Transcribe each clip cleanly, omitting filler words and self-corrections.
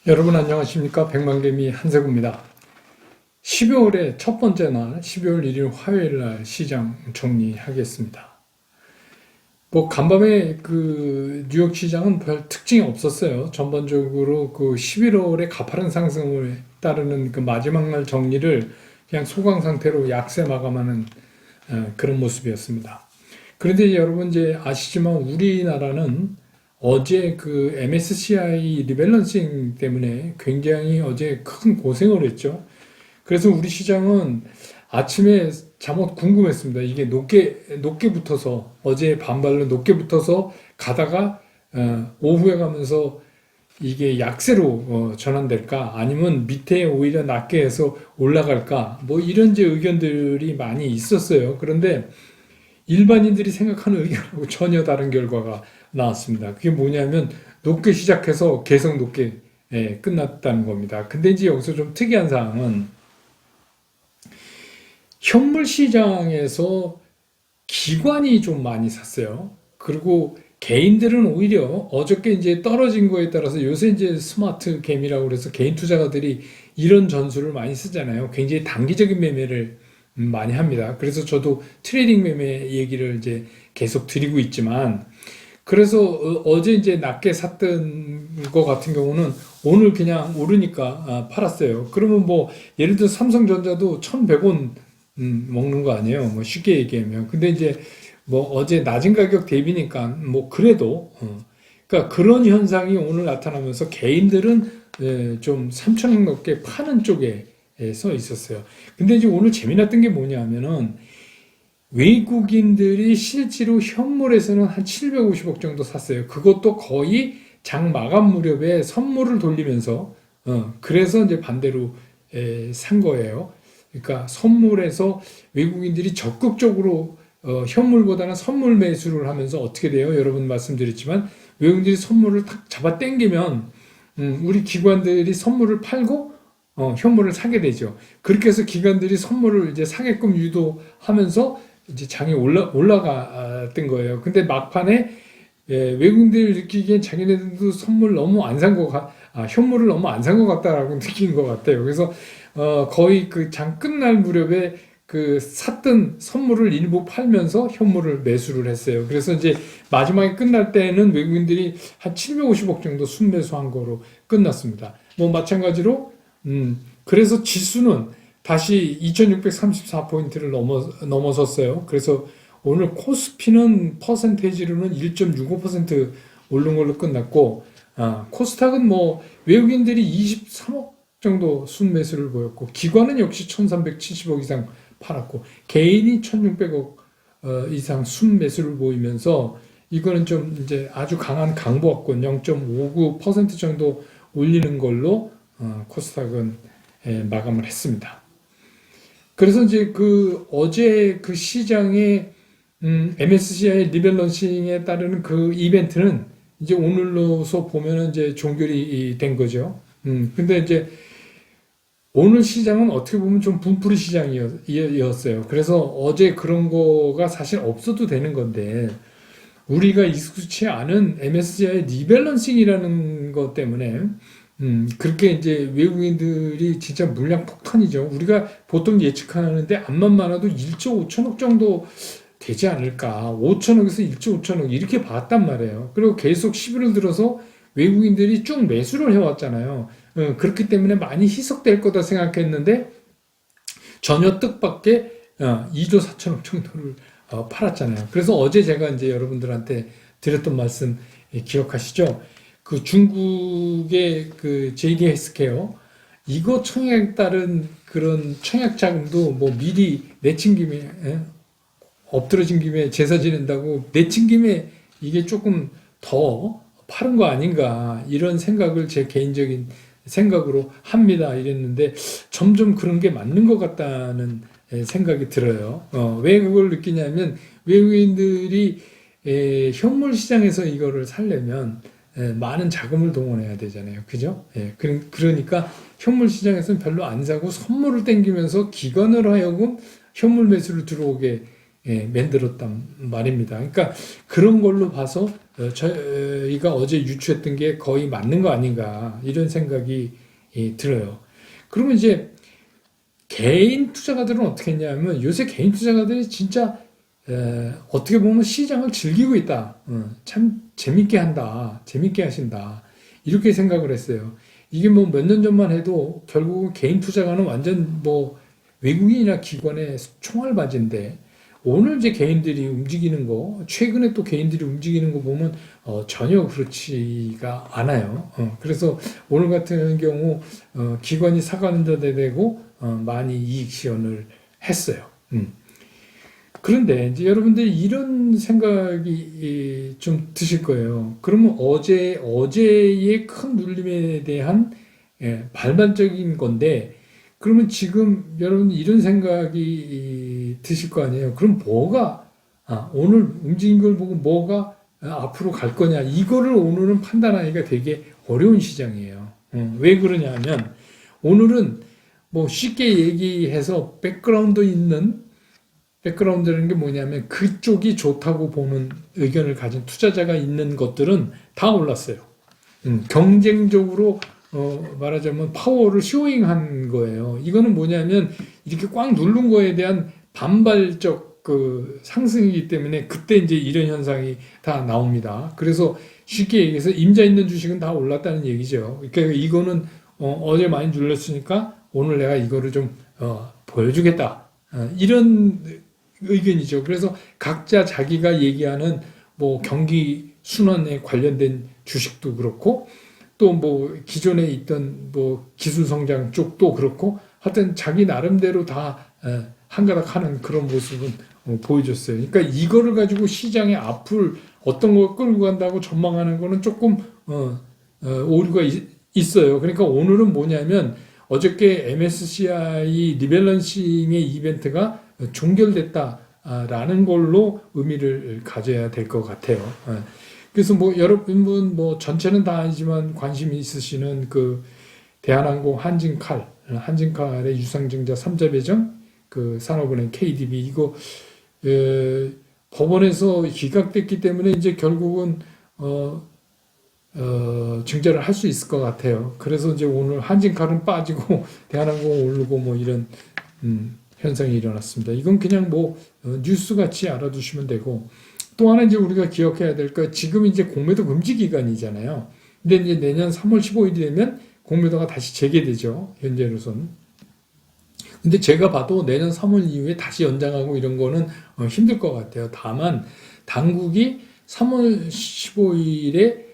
여러분 안녕하십니까? 백만개미 한세구입니다. 12월의 첫 번째 날 12월 1일 화요일 날 시장 정리하겠습니다. 간밤에 뉴욕 시장은 별 특징이 없었어요. 전반적으로 11월의 가파른 상승을 따르는 마지막 날 정리를 그냥 소강 상태로 약세 마감하는 그런 모습이었습니다. 그런데 여러분 이제 아시지만 우리나라는 어제 MSCI 리밸런싱 때문에 굉장히 어제 큰 고생을 했죠. 그래서 우리 시장은 아침에 잠옷 궁금했습니다. 이게 높게 붙어서, 어제 반발로 높게 붙어서 가다가, 오후에 가면서 이게 약세로 전환될까? 아니면 밑에 오히려 낮게 해서 올라갈까? 이런 이제 의견들이 많이 있었어요. 그런데 일반인들이 생각하는 의견하고 전혀 다른 결과가 나왔습니다. 그게 뭐냐면 높게 시작해서 계속 높게 끝났다는 겁니다. 근데 이제 여기서 좀 특이한 사항은 현물 시장에서 기관이 좀 많이 샀어요. 그리고 개인들은 오히려 어저께 이제 떨어진 거에 따라서 요새 이제 스마트 겜이라고 그래서 개인 투자가들이 이런 전술을 많이 쓰잖아요. 굉장히 단기적인 매매를 많이 합니다. 그래서 저도 트레이딩 매매 얘기를 이제 계속 드리고 있지만, 그래서 어제 이제 낮게 샀던 거 같은 경우는 오늘 그냥 오르니까 팔았어요. 그러면 예를 들어 삼성전자도 1,100원 먹는 거 아니에요. 쉽게 얘기하면. 근데 이제 어제 낮은 가격 대비니까 그래도 그러니까 그런 현상이 오늘 나타나면서 개인들은 좀 3,000원 넘게 파는 쪽에 서 있었어요. 근데 이제 오늘 재미났던 게 뭐냐면은 외국인들이 실제로 현물에서는 한 750억 정도 샀어요. 그것도 거의 장 마감 무렵에 선물을 돌리면서 그래서 이제 반대로 산 거예요. 그러니까 선물에서 외국인들이 적극적으로 현물보다는 선물 매수를 하면서 어떻게 돼요? 여러분 말씀드렸지만 외국인들이 선물을 탁 잡아 당기면 우리 기관들이 선물을 팔고 현물을 사게 되죠. 그렇게 해서 기관들이 선물을 이제 사게끔 유도하면서 이제 장이 올라갔던 거예요. 근데 막판에 외국인들이 느끼기엔 자기네들도 선물 너무 안 산 현물을 너무 안 산 것 같다라고 느낀 것 같아요. 그래서 거의 장 끝날 무렵에 샀던 선물을 일부 팔면서 현물을 매수를 했어요. 그래서 이제 마지막에 끝날 때는 외국인들이 한 750억 정도 순매수한 거로 끝났습니다. 마찬가지로 그래서 지수는 다시 2634포인트를 넘어섰어요. 그래서 오늘 코스피는 퍼센테이지로는 1.65% 오른 걸로 끝났고, 코스닥은 외국인들이 23억 정도 순매수를 보였고, 기관은 역시 1370억 이상 팔았고, 개인이 1600억 이상 순매수를 보이면서, 이거는 좀 이제 아주 강한 강보합권 0.59% 정도 올리는 걸로 코스닥은 마감을 했습니다. 그래서 이제 어제 시장의 MSCI 리밸런싱에 따르는 이벤트는 이제 오늘로서 보면은 이제 종결이 된 거죠. 근데 이제 오늘 시장은 어떻게 보면 좀 분풀이 시장이었어요. 그래서 어제 그런 거가 사실 없어도 되는 건데, 우리가 익숙치 않은 MSCI 리밸런싱이라는 것 때문에 그렇게 이제 외국인들이 진짜 물량 폭탄이죠. 우리가 보통 예측하는데 암만 많아도 1조 5천억 정도 되지 않을까. 5천억에서 1조 5천억 이렇게 봤단 말이에요. 그리고 계속 11월 들어서 외국인들이 쭉 매수를 해왔잖아요. 그렇기 때문에 많이 희석될 거다 생각했는데 전혀 뜻밖의 2조 4천억 정도를 팔았잖아요. 그래서 어제 제가 이제 여러분들한테 드렸던 말씀 기억하시죠? 중국의 JD 헬스케어 이거 청약에 따른 그런 청약자금도 미리 내친 김에 엎드러진 김에 제사 지낸다고 내친 김에 이게 조금 더 파는 거 아닌가 이런 생각을 제 개인적인 생각으로 합니다. 이랬는데 점점 그런 게 맞는 것 같다는 생각이 들어요. 왜 그걸 느끼냐면 외국인들이 현물 시장에서 이거를 사려면 많은 자금을 동원해야 되잖아요. 그죠? 그러니까 현물 시장에서는 별로 안 사고 선물을 땡기면서 기관으로 하여금 현물 매수를 들어오게 만들었단 말입니다. 그러니까 그런 걸로 봐서 저희가 어제 유추했던 게 거의 맞는 거 아닌가 이런 생각이 들어요. 그러면 이제 개인 투자가들은 어떻게 했냐면 요새 개인 투자가들이 진짜 어떻게 보면 시장을 즐기고 있다. 참 재밌게 한다. 재밌게 하신다. 이렇게 생각을 했어요. 이게 뭐 몇 년 전만 해도 결국 개인 투자가는 완전 뭐 외국인이나 기관의 총알바지인데 오늘 이제 개인들이 움직이는 거, 최근에 또 개인들이 움직이는 거 보면 전혀 그렇지가 않아요. 그래서 오늘 같은 경우 기관이 사과는자대 되고 많이 이익 시현을 했어요. 그런데 이제 여러분들 이런 생각이 좀 드실 거예요. 그러면 어제의 큰 눌림에 대한 발반적인 건데 그러면 지금 여러분 이런 생각이 드실 거 아니에요. 그럼 오늘 움직인 걸 보고 뭐가 앞으로 갈 거냐. 이거를 오늘은 판단하기가 되게 어려운 시장이에요. 왜 그러냐 하면 오늘은 뭐 쉽게 얘기해서 백그라운드라는 게 뭐냐면 그쪽이 좋다고 보는 의견을 가진 투자자가 있는 것들은 다 올랐어요. 경쟁적으로 말하자면 파워를 쇼잉한 거예요. 이거는 뭐냐면 이렇게 꽉 누른 거에 대한 반발적 그 상승이기 때문에 그때 이제 이런 현상이 다 나옵니다. 그래서 쉽게 얘기해서 임자 있는 주식은 다 올랐다는 얘기죠. 그러니까 이거는 어제 많이 눌렸으니까 오늘 내가 이거를 좀 보여주겠다. 이런 의견이죠. 그래서 각자 자기가 얘기하는 뭐 경기 순환에 관련된 주식도 그렇고 또 뭐 기존에 있던 뭐 기술 성장 쪽도 그렇고 하여튼 자기 나름대로 다 한가닥 하는 그런 모습은 보여줬어요. 그러니까 이거를 가지고 시장의 앞을 어떤 걸 끌고 간다고 전망하는 거는 조금 오류가 있어요. 그러니까 오늘은 뭐냐면 어저께 MSCI 리밸런싱의 이벤트가 종결됐다라는 걸로 의미를 가져야 될 것 같아요. 그래서 뭐 여러분 뭐 전체는 다 아니지만 관심이 있으시는 그 대한항공 한진칼의 유상증자 3자 배정 그 산업은행 KDB 이거 법원에서 기각됐기 때문에 이제 결국은 증자를 할 수 있을 것 같아요. 그래서 이제 오늘 한진칼은 빠지고 대한항공 오르고 뭐 이런 현상이 일어났습니다. 이건 그냥 뭐 뉴스 같이 알아두시면 되고 또 하나 이제 우리가 기억해야 될 거 지금 이제 공매도 금지 기간이잖아요. 근데 이제 내년 3월 15일이 되면 공매도가 다시 재개되죠. 현재로선. 근데 제가 봐도 내년 3월 이후에 다시 연장하고 이런 거는 힘들 것 같아요. 다만 당국이 3월 15일에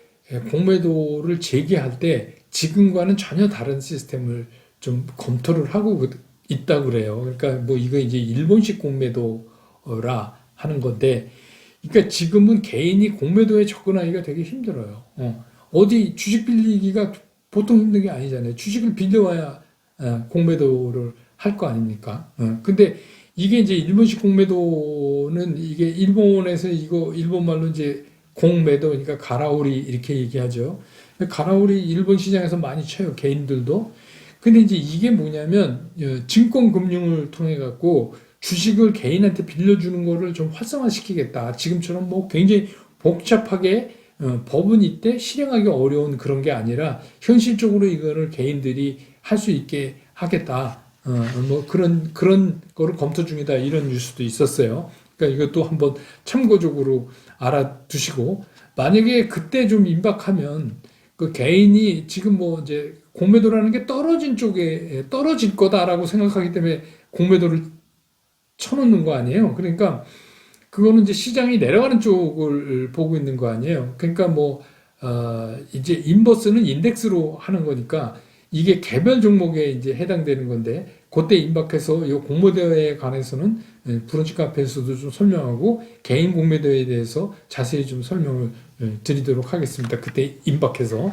공매도를 재개할 때 지금과는 전혀 다른 시스템을 좀 검토를 하고 있다 그래요. 그러니까 뭐 이거 이제 일본식 공매도라 하는 건데, 그러니까 지금은 개인이 공매도에 접근하기가 되게 힘들어요. 어디 주식 빌리기가 보통 힘든 게 아니잖아요. 주식을 빌려와야 공매도를 할 거 아닙니까? 근데 이게 이제 일본식 공매도는 이게 일본에서 이거 일본말로 이제 공매도 그러니까 가라오리 이렇게 얘기하죠. 가라오리 일본 시장에서 많이 쳐요. 개인들도. 근데 이제 이게 뭐냐면 증권 금융을 통해 갖고 주식을 개인한테 빌려주는 거를 좀 활성화시키겠다. 지금처럼 뭐 굉장히 복잡하게 법은 이때 실행하기 어려운 그런 게 아니라 현실적으로 이거를 개인들이 할 수 있게 하겠다. 뭐 그런 거를 검토 중이다. 이런 뉴스도 있었어요. 그러니까 이것도 한번 참고적으로 알아두시고 만약에 그때 좀 임박하면 그 개인이 지금 뭐 이제 공매도라는 게 떨어진 쪽에 떨어질 거다라고 생각하기 때문에 공매도를 쳐놓는 거 아니에요. 그러니까 그거는 이제 시장이 내려가는 쪽을 보고 있는 거 아니에요. 그러니까 뭐 이제 인버스는 인덱스로 하는 거니까 이게 개별 종목에 이제 해당되는 건데 그때 임박해서 이 공매도에 관해서는 브런치 카페에서도 좀 설명하고 개인 공매도에 대해서 자세히 좀 설명을 드리도록 하겠습니다. 그때 임박해서.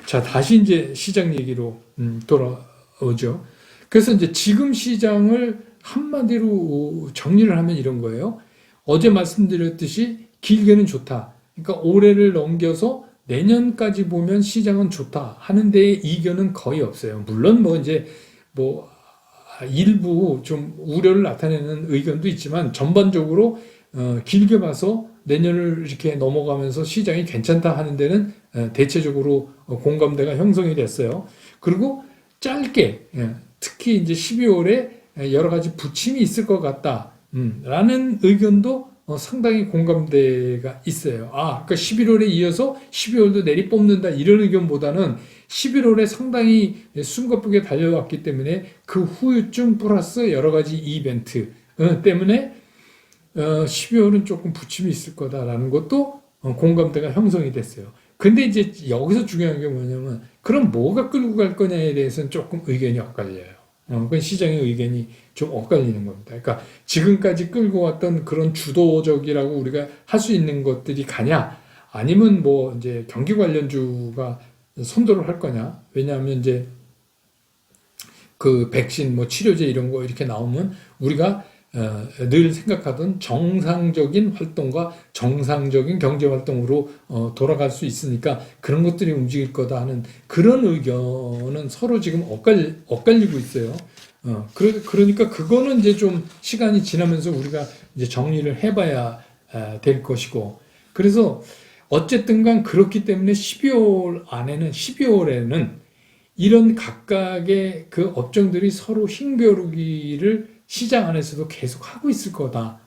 자, 다시 이제 시장 얘기로 돌아오죠. 그래서 이제 지금 시장을 한마디로 정리를 하면 이런 거예요. 어제 말씀드렸듯이 길게는 좋다. 그러니까 올해를 넘겨서 내년까지 보면 시장은 좋다 하는 데에 이견은 거의 없어요. 물론 뭐 이제 뭐 일부 좀 우려를 나타내는 의견도 있지만 전반적으로 길게 봐서 내년을 이렇게 넘어가면서 시장이 괜찮다 하는 데는 대체적으로 공감대가 형성이 됐어요. 그리고 짧게 특히 이제 12월에 여러 가지 부침이 있을 것 같다. 라는 의견도 상당히 공감대가 있어요. 그러니까 11월에 이어서 12월도 내리 뽑는다 이런 의견보다는 11월에 상당히 숨가쁘게 달려왔기 때문에 그 후유증 플러스 여러 가지 이벤트 때문에 12월은 조금 부침이 있을 거다라는 것도 공감대가 형성이 됐어요. 근데 이제 여기서 중요한 게 뭐냐면 그럼 뭐가 끌고 갈 거냐에 대해서는 조금 의견이 엇갈려요. 그건 시장의 의견이 좀 엇갈리는 겁니다. 그러니까 지금까지 끌고 왔던 그런 주도적이라고 우리가 할 수 있는 것들이 가냐, 아니면 뭐 이제 경기 관련주가 선도를 할 거냐. 왜냐하면 이제 그 백신, 뭐 치료제 이런 거 이렇게 나오면 우리가 늘 생각하던 정상적인 활동과 정상적인 경제 활동으로 돌아갈 수 있으니까 그런 것들이 움직일 거다 하는 그런 의견은 서로 지금 엇갈리고 있어요. 그러니까 그거는 이제 좀 시간이 지나면서 우리가 이제 정리를 해봐야 될 것이고, 그래서 어쨌든 간 그렇기 때문에 12월에는 이런 각각의 그 업종들이 서로 힘겨루기를 시장 안에서도 계속 하고 있을 거다.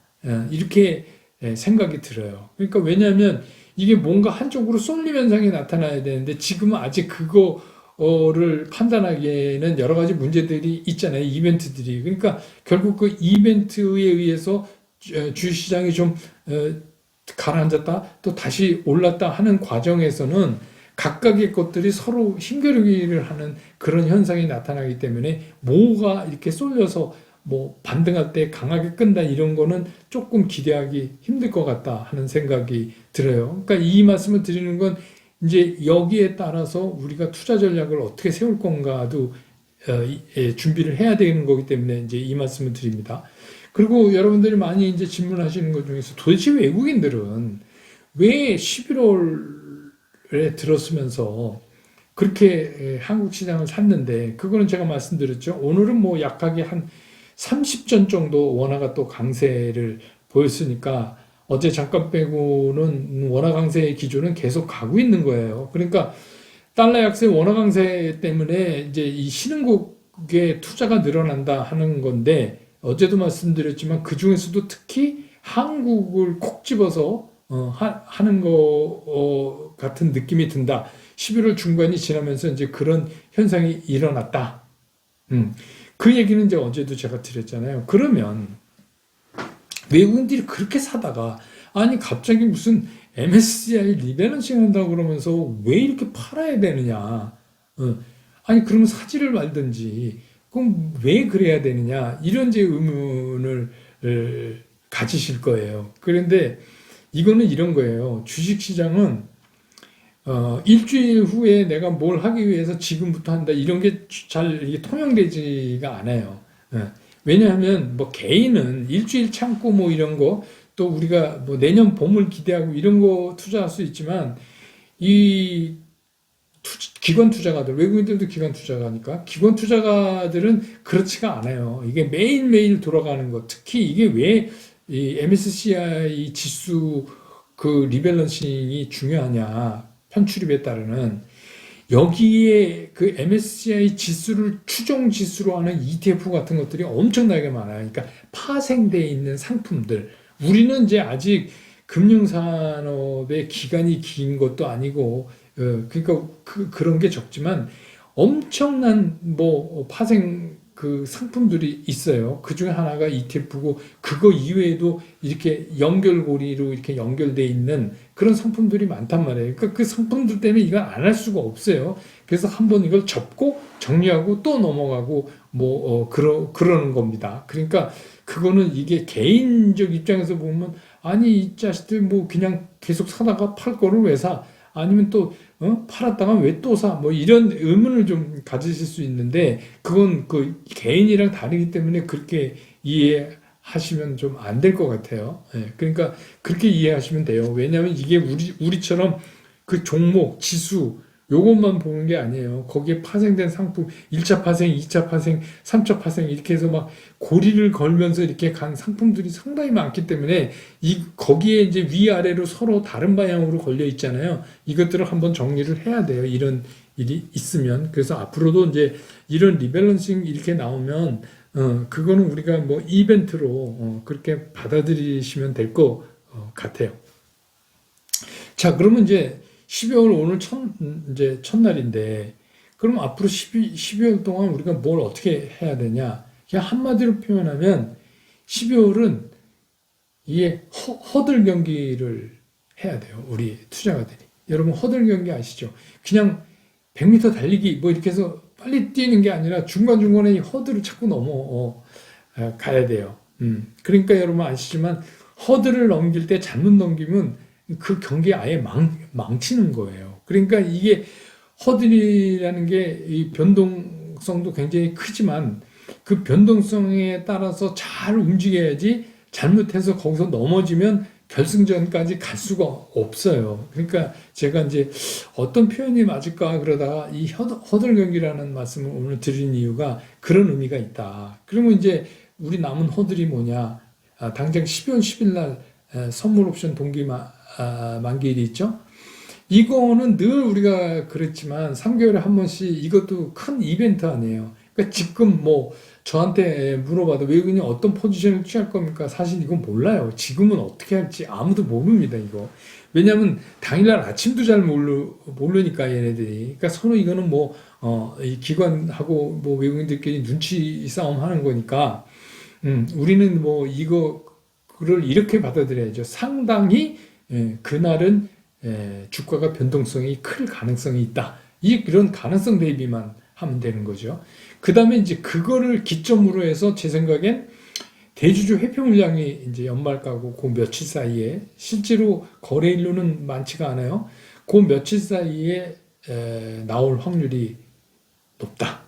이렇게 생각이 들어요. 그러니까 왜냐하면 이게 뭔가 한쪽으로 쏠림 현상이 나타나야 되는데 지금은 아직 그거를 판단하기에는 여러 가지 문제들이 있잖아요. 이벤트들이. 그러니까 결국 그 이벤트에 의해서 주식시장이 좀 가라앉았다 또 다시 올랐다 하는 과정에서는 각각의 것들이 서로 힘겨루기를 하는 그런 현상이 나타나기 때문에 뭐가 이렇게 쏠려서 뭐 반등할 때 강하게 끈다 이런 거는 조금 기대하기 힘들 것 같다 하는 생각이 들어요. 그러니까 이 말씀을 드리는 건 이제 여기에 따라서 우리가 투자 전략을 어떻게 세울 건가도 준비를 해야 되는 거기 때문에 이제 이 말씀을 드립니다. 그리고 여러분들이 많이 이제 질문하시는 것 중에서 도대체 외국인들은 왜 11월에 들었으면서 그렇게 한국 시장을 샀는데, 그거는 제가 말씀드렸죠. 오늘은 뭐 약하게 한 30전 정도 원화가 또 강세를 보였으니까 어제 잠깐 빼고는 원화 강세의 기조는 계속 가고 있는 거예요. 그러니까 달러 약세 원화 강세 때문에 이제 이 신흥국의 투자가 늘어난다 하는 건데, 어제도 말씀드렸지만 그 중에서도 특히 한국을 콕 집어서 하는 거 같은 느낌이 든다. 11월 중반이 지나면서 이제 그런 현상이 일어났다. 그 얘기는 이제 어제도 제가 드렸잖아요. 그러면 외국인들이 그렇게 사다가 아니 갑자기 무슨 MSCI 리밸런싱 한다고 그러면서 왜 이렇게 팔아야 되느냐? 아니 그러면 사지를 말든지 그럼 왜 그래야 되느냐? 이런 제 의문을 가지실 거예요. 그런데 이거는 이런 거예요. 주식시장은 일주일 후에 내가 뭘 하기 위해서 지금부터 한다 이런 게 잘 통용되지가 않아요. 왜냐하면 뭐 개인은 일주일 참고 뭐 이런 거 또 우리가 뭐 내년 봄을 기대하고 이런 거 투자할 수 있지만 이 기관 투자가들, 외국인들도 기관 투자가니까 기관 투자가들은 그렇지가 않아요. 이게 매일매일 돌아가는 것, 특히 이게 왜 이 MSCI 지수 그 리밸런싱이 중요하냐, 편출입에 따르는 여기에 그 MSCI 지수를 추종 지수로 하는 ETF 같은 것들이 엄청나게 많아요. 그러니까 파생돼 있는 상품들. 우리는 이제 아직 금융산업의 기간이 긴 것도 아니고, 그러니까 그런 게 적지만 엄청난 뭐 파생 그 상품들이 있어요. 그 중에 하나가 ETF고 그거 이외에도 이렇게 연결고리로 이렇게 연결돼 있는 그런 상품들이 많단 말이에요. 그러니까 그 상품들 때문에 이걸 안 할 수가 없어요. 그래서 한번 이걸 접고 정리하고 또 넘어가고 뭐 그러는 겁니다. 그러니까 그거는 이게 개인적 입장에서 보면 아니 이 자식들 뭐 그냥 계속 사다가 팔 거를 왜 사? 아니면 또 팔았다가 왜 또 사? 뭐 이런 의문을 좀 가지실 수 있는데 그건 그 개인이랑 다르기 때문에 그렇게 이해하시면 좀 안 될 것 같아요. 예, 그러니까 그렇게 이해하시면 돼요. 왜냐하면 이게 우리처럼 그 종목, 지수 요것만 보는 게 아니에요. 거기에 파생된 상품, 1차 파생, 2차 파생, 3차 파생 이렇게 해서 막 고리를 걸면서 이렇게 간 상품들이 상당히 많기 때문에 거기에 이제 위아래로 서로 다른 방향으로 걸려 있잖아요. 이것들을 한번 정리를 해야 돼요. 이런 일이 있으면. 그래서 앞으로도 이제 이런 리밸런싱 이렇게 나오면 그거는 우리가 뭐 이벤트로 그렇게 받아들이시면 될 것 같아요. 자, 그러면 이제 12월 오늘 이제 첫날인데, 그럼 앞으로 12월 동안 우리가 뭘 어떻게 해야 되냐? 그냥 한마디로 표현하면 12월은 이게 허들 경기를 해야 돼요. 우리 투자가들이. 여러분 허들 경기 아시죠? 그냥 100m 달리기 뭐 이렇게 해서 빨리 뛰는 게 아니라 중간중간에 이 허들을 자꾸 넘어 가야 돼요. 그러니까 여러분 아시지만 허들을 넘길 때 잘못 넘기면 그 경기 아예 망치는 거예요. 그러니까 이게 허들이라는 게 이 변동성도 굉장히 크지만 그 변동성에 따라서 잘 움직여야지 잘못해서 거기서 넘어지면 결승전까지 갈 수가 없어요. 그러니까 제가 이제 어떤 표현이 맞을까 그러다가 이 허들 경기라는 말씀을 오늘 드린 이유가 그런 의미가 있다. 그러면 이제 우리 남은 허들이 뭐냐? 당장 12월 10일 날 선물 옵션 만기일이 있죠. 이거는 늘 우리가 그랬지만 3개월에 한 번씩 이것도 큰 이벤트 아니에요. 그러니까 지금 뭐 저한테 물어봐도 외국인이 어떤 포지션을 취할 겁니까? 사실 이건 몰라요. 지금은 어떻게 할지 아무도 모릅니다, 이거. 왜냐하면 당일날 아침도 잘 모르니까 얘네들이. 그러니까 서로 이거는 뭐, 이 기관하고 뭐 외국인들끼리 눈치 싸움 하는 거니까, 우리는 뭐 이거를 이렇게 받아들여야죠. 상당히, 그날은, 주가가 변동성이 클 가능성이 있다. 이런 가능성 대비만 하면 되는 거죠. 그 다음에 이제 그거를 기점으로 해서 제 생각엔 대주주 회표 물량이 이제 연말가고 그 며칠 사이에 실제로 거래일로는 많지가 않아요. 그 며칠 사이에 나올 확률이 높다.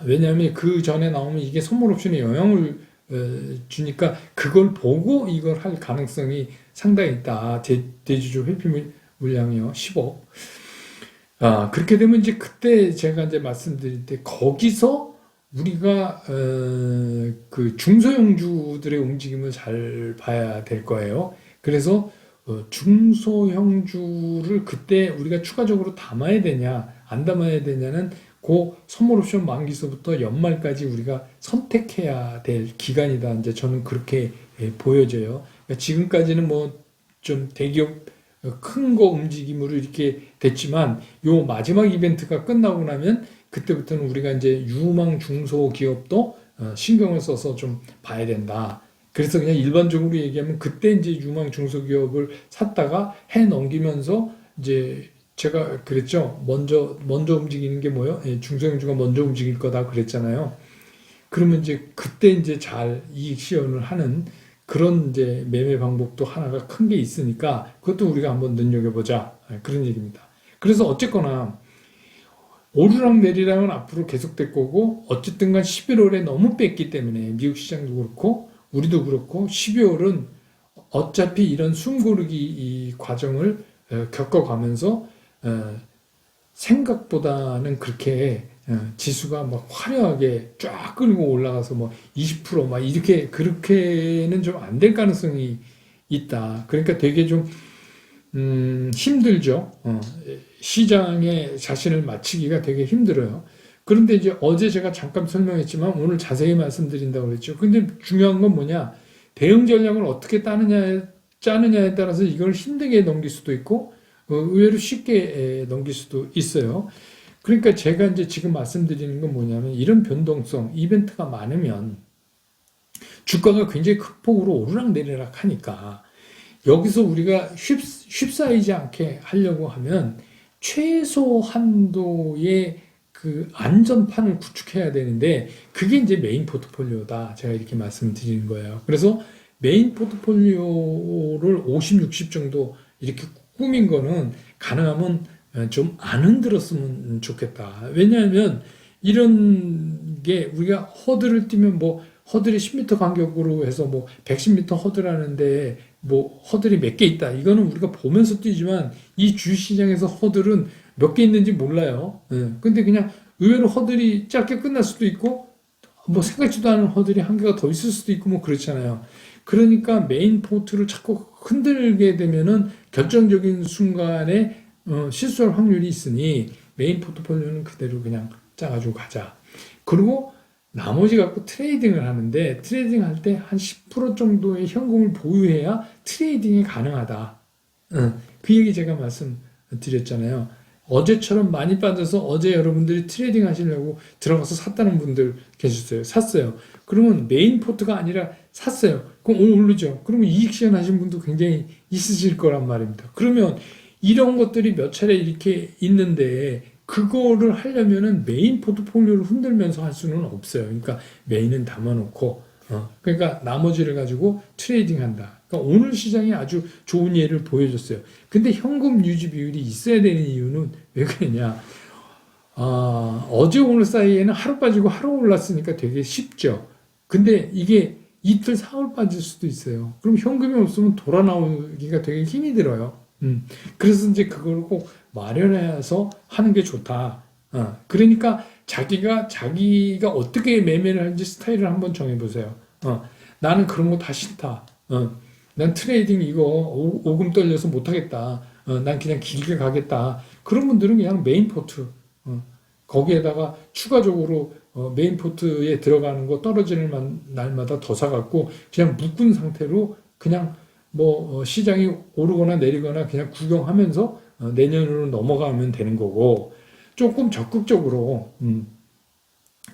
왜냐하면 그 전에 나오면 이게 선물 옵션에 영향을 주니까 그걸 보고 이걸 할 가능성이 상당히 있다. 대주주 회표 물량이요. 10억. 그렇게 되면 이제 그때 제가 이제 말씀드릴 때 거기서 우리가 그 중소형주들의 움직임을 잘 봐야 될 거예요. 그래서 중소형주를 그때 우리가 추가적으로 담아야 되냐, 안 담아야 되냐는 그 선물 옵션 만기서부터 연말까지 우리가 선택해야 될 기간이다. 이제 저는 그렇게 보여져요. 그러니까 지금까지는 뭐 좀 대기업 큰 거 움직임으로 이렇게 됐지만 요 마지막 이벤트가 끝나고 나면 그때부터는 우리가 이제 유망 중소기업도 신경을 써서 좀 봐야 된다. 그래서 그냥 일반적으로 얘기하면 그때 이제 유망 중소기업을 샀다가 해 넘기면서 이제 제가 그랬죠. 먼저 움직이는 게 뭐예요? 중소형주가 먼저 움직일 거다 그랬잖아요. 그러면 이제 그때 이제 잘 이익 시현을 하는 그런 이제 매매 방법도 하나가 큰 게 있으니까 그것도 우리가 한번 눈여겨보자. 그런 얘기입니다. 그래서 어쨌거나 오르락 내리락은 앞으로 계속될 거고 어쨌든 간 11월에 너무 뺐기 때문에 미국 시장도 그렇고 우리도 그렇고 12월은 어차피 이런 숨고르기 이 과정을 겪어가면서 생각보다는 그렇게 지수가 막 화려하게 쫙 끌고 올라가서 뭐 20%막 이렇게 그렇게는 좀 안 될 가능성이 있다. 그러니까 되게 좀 힘들죠. 시장에 자신을 맞추기가 되게 힘들어요. 그런데 이제 어제 제가 잠깐 설명했지만 오늘 자세히 말씀드린다고 그랬죠. 근데 중요한 건 뭐냐? 대응 전략을 어떻게 짜느냐에 따라서 이걸 힘들게 넘길 수도 있고 의외로 쉽게 넘길 수도 있어요. 그러니까 제가 이제 지금 말씀드리는 건 뭐냐면 이런 변동성, 이벤트가 많으면 주가가 굉장히 큰 폭으로 오르락내리락 하니까 여기서 우리가 휩싸이지 않게 하려고 하면 최소 한도의 그 안전판을 구축해야 되는데 그게 이제 메인 포트폴리오다. 제가 이렇게 말씀드리는 거예요. 그래서 메인 포트폴리오를 50, 60 정도 이렇게 꾸민 거는 가능하면 좀 안 흔들었으면 좋겠다. 왜냐하면 이런 게 우리가 허들을 뛰면 뭐 허들이 10m 간격으로 해서 뭐 110m 허들하는데 뭐 허들이 몇 개 있다. 이거는 우리가 보면서 뛰지만 이 주식시장에서 허들은 몇 개 있는지 몰라요. 예. 근데 그냥 의외로 허들이 짧게 끝날 수도 있고, 뭐 생각지도 않은 허들이 한 개가 더 있을 수도 있고, 뭐 그렇잖아요. 그러니까 메인 포트를 자꾸 흔들게 되면은 결정적인 순간에 실수할 확률이 있으니 메인 포트폴리오는 그대로 그냥 짜가지고 가자. 그리고 나머지 갖고 트레이딩을 하는데 트레이딩 할 때 한 10% 정도의 현금을 보유해야 트레이딩이 가능하다. 그 얘기 제가 말씀드렸잖아요. 어제처럼 많이 빠져서 어제 여러분들이 트레이딩 하시려고 들어가서 샀다는 분들 계셨어요. 샀어요. 그러면 메인 포트가 아니라 샀어요. 그럼 오르죠. 그러면 이익 실현하신 분도 굉장히 있으실 거란 말입니다. 그러면 이런 것들이 몇 차례 이렇게 있는데 그거를 하려면은 메인 포트폴리오를 흔들면서 할 수는 없어요. 그러니까 메인은 담아놓고 그러니까 나머지를 가지고 트레이딩 한다. 그러니까 오늘 시장이 아주 좋은 예를 보여줬어요. 근데 현금 유지 비율이 있어야 되는 이유는 왜 그러냐? 어제 오늘 사이에는 하루 빠지고 하루 올랐으니까 되게 쉽죠. 근데 이게 이틀 사흘 빠질 수도 있어요. 그럼 현금이 없으면 돌아 나오기가 되게 힘이 들어요. 그래서 이제 그걸 꼭 마련해서 하는 게 좋다. 그러니까 자기가 어떻게 매매를 하는지 스타일을 한번 정해보세요. 나는 그런 거 다 싫다. 난 트레이딩 이거 오금 떨려서 못하겠다. 난 그냥 길게 가겠다. 그런 분들은 그냥 메인 포트. 거기에다가 추가적으로 메인 포트에 들어가는 거 떨어지는 날마다 더 사갖고 그냥 묶은 상태로 그냥 뭐 시장이 오르거나 내리거나 그냥 구경하면서 내년으로 넘어가면 되는 거고 조금 적극적으로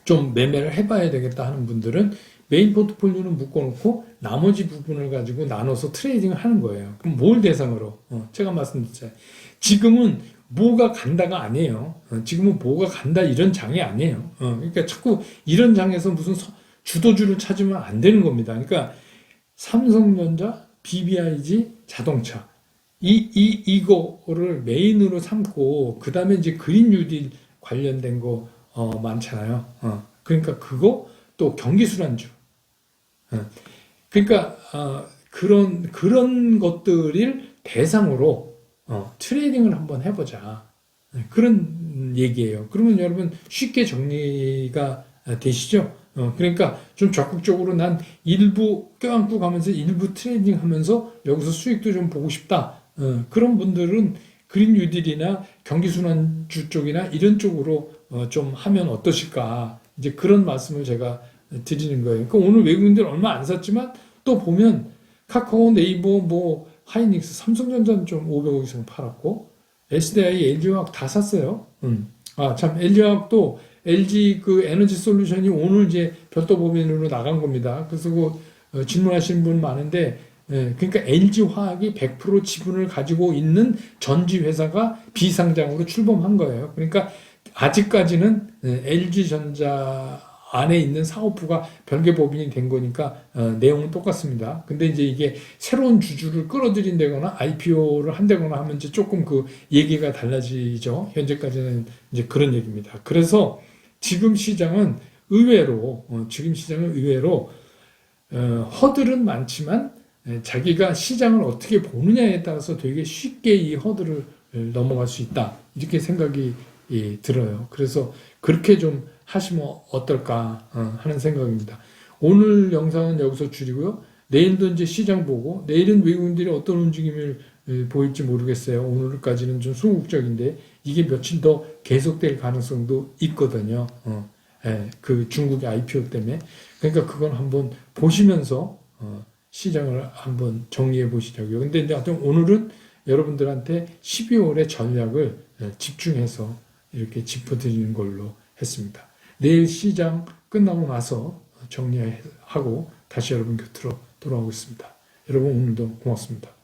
좀 매매를 해봐야 되겠다 하는 분들은 메인 포트폴리오는 묶어놓고 나머지 부분을 가지고 나눠서 트레이딩을 하는 거예요. 그럼 뭘 대상으로? 제가 말씀드렸잖아요. 지금은 뭐가 간다가 아니에요. 지금은 뭐가 간다 이런 장이 아니에요. 그러니까 자꾸 이런 장에서 무슨 주도주를 찾으면 안 되는 겁니다. 그러니까 삼성전자, BBIG, 자동차 이거를 메인으로 삼고 그 다음에 이제 그린 뉴딜 관련된 거 많잖아요. 그러니까 그거 또 경기순환주. 그러니까 그런 것들을 대상으로 트레이딩을 한번 해보자. 그런 얘기예요. 그러면 여러분 쉽게 정리가 되시죠? 그러니까 좀 적극적으로 난 일부 껴안고 가면서 일부 트레이딩 하면서 여기서 수익도 좀 보고 싶다. 그런 분들은 그린 뉴딜이나 경기순환주 쪽이나 이런 쪽으로 좀 하면 어떠실까. 이제 그런 말씀을 제가 드리는 거예요. 그러니까 오늘 외국인들 얼마 안 샀지만 또 보면 카카오, 네이버, 뭐 하이닉스, 삼성전자는 좀 500억 이상 팔았고 SDI, LG화학 다 샀어요. 참 LG화학도 LG 그 에너지 솔루션이 오늘 이제 별도 법인으로 나간 겁니다. 그래서 질문하시는 분 많은데 그러니까 LG화학이 100% 지분을 가지고 있는 전지 회사가 비상장으로 출범한 거예요. 그러니까 아직까지는 LG전자 안에 있는 사업부가 별개 법인이 된 거니까 내용은 똑같습니다. 근데 이제 이게 새로운 주주를 끌어들인다거나 IPO를 한다거나 하면 이제 조금 그 얘기가 달라지죠. 현재까지는 이제 그런 얘기입니다. 그래서 지금 시장은 의외로 허들은 많지만 자기가 시장을 어떻게 보느냐에 따라서 되게 쉽게 이 허들을 넘어갈 수 있다. 이렇게 생각이 들어요. 그래서 그렇게 좀 하시면 어떨까 하는 생각입니다. 오늘 영상은 여기서 줄이고요. 내일도 이제 시장 보고 내일은 외국인들이 어떤 움직임을 보일지 모르겠어요. 오늘까지는 좀 소극적인데 이게 며칠 더 계속될 가능성도 있거든요. 그 중국의 IPO 때문에. 그러니까 그건 한번 보시면서 시장을 한번 정리해 보시자고요. 근데 이제 하여튼 오늘은 여러분들한테 12월의 전략을 집중해서 이렇게 짚어드리는 걸로 했습니다. 내일 시장 끝나고 나서 정리하고 다시 여러분 곁으로 돌아오겠습니다. 여러분 오늘도 고맙습니다.